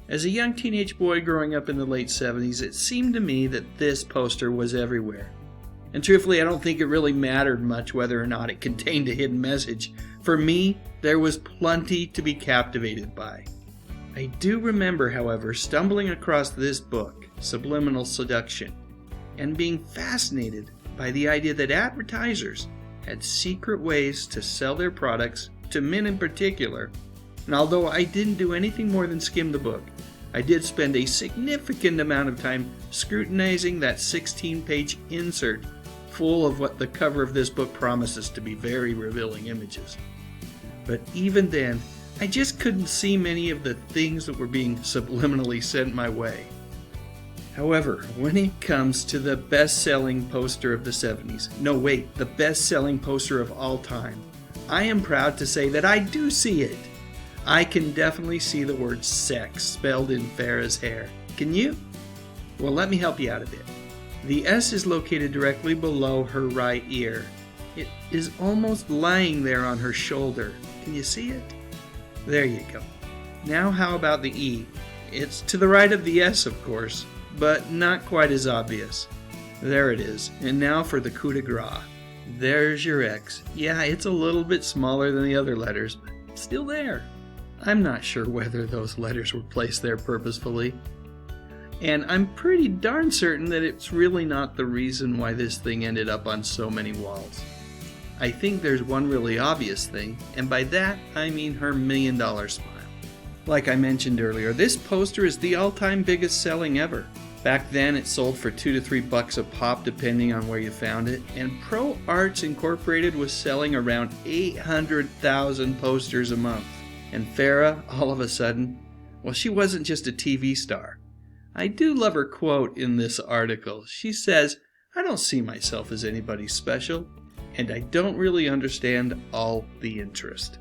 As a young teenage boy growing up in the late 70s, it seemed to me that this poster was everywhere. And truthfully, I don't think it really mattered much whether or not it contained a hidden message. For me, there was plenty to be captivated by. I do remember, however, stumbling across this book, Subliminal Seduction, and being fascinated by the idea that advertisers had secret ways to sell their products to men in particular. And although I didn't do anything more than skim the book, I did spend a significant amount of time scrutinizing that 16-page insert full of what the cover of this book promises to be very revealing images. But even then, I just couldn't see many of the things that were being subliminally sent my way. However, when it comes to the best-selling poster of the 70s, no wait, the best-selling poster of all time, I am proud to say that I do see it. I can definitely see the word sex spelled in Farrah's hair. Can you? Well, let me help you out a bit. The S is located directly below her right ear. It is almost lying there on her shoulder. Can you see it? There you go. Now how about the E? It's to the right of the S, of course, but not quite as obvious. There it is. And now for the coup de grace. There's your X. Yeah, it's a little bit smaller than the other letters, but still there. I'm not sure whether those letters were placed there purposefully. And I'm pretty darn certain that it's really not the reason why this thing ended up on so many walls. I think there's one really obvious thing, and by that I mean her $1 million smile. Like I mentioned earlier, this poster is the all-time biggest selling ever. Back then it sold for $2 to $3 a pop depending on where you found it, and Pro Arts Incorporated was selling around 800,000 posters a month. And Farrah, all of a sudden, well, she wasn't just a TV star. I do love her quote in this article. She says, "I don't see myself as anybody special, and I don't really understand all the interest."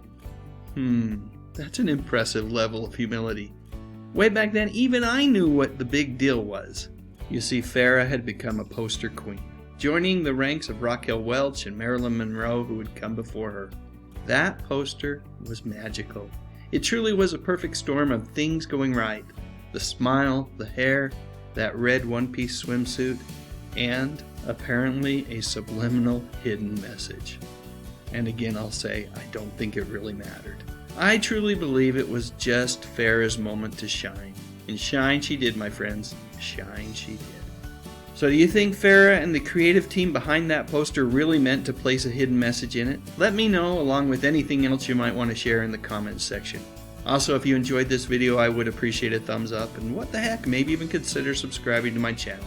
That's an impressive level of humility. Way back then, even I knew what the big deal was. You see, Farrah had become a poster queen, joining the ranks of Raquel Welch and Marilyn Monroe who had come before her. That poster was magical. It truly was a perfect storm of things going right. The smile, the hair, that red one-piece swimsuit, and apparently a subliminal hidden message. And again, I'll say, I don't think it really mattered. I truly believe it was just Farrah's moment to shine. And shine she did, my friends. Shine she did. So do you think Farrah and the creative team behind that poster really meant to place a hidden message in it? Let me know, along with anything else you might want to share in the comments section. Also, if you enjoyed this video, I would appreciate a thumbs up, and what the heck, maybe even consider subscribing to my channel.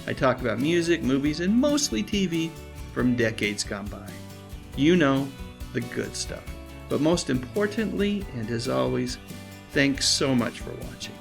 I talk about music, movies, and mostly TV from decades gone by. You know, the good stuff. But most importantly, and as always, thanks so much for watching.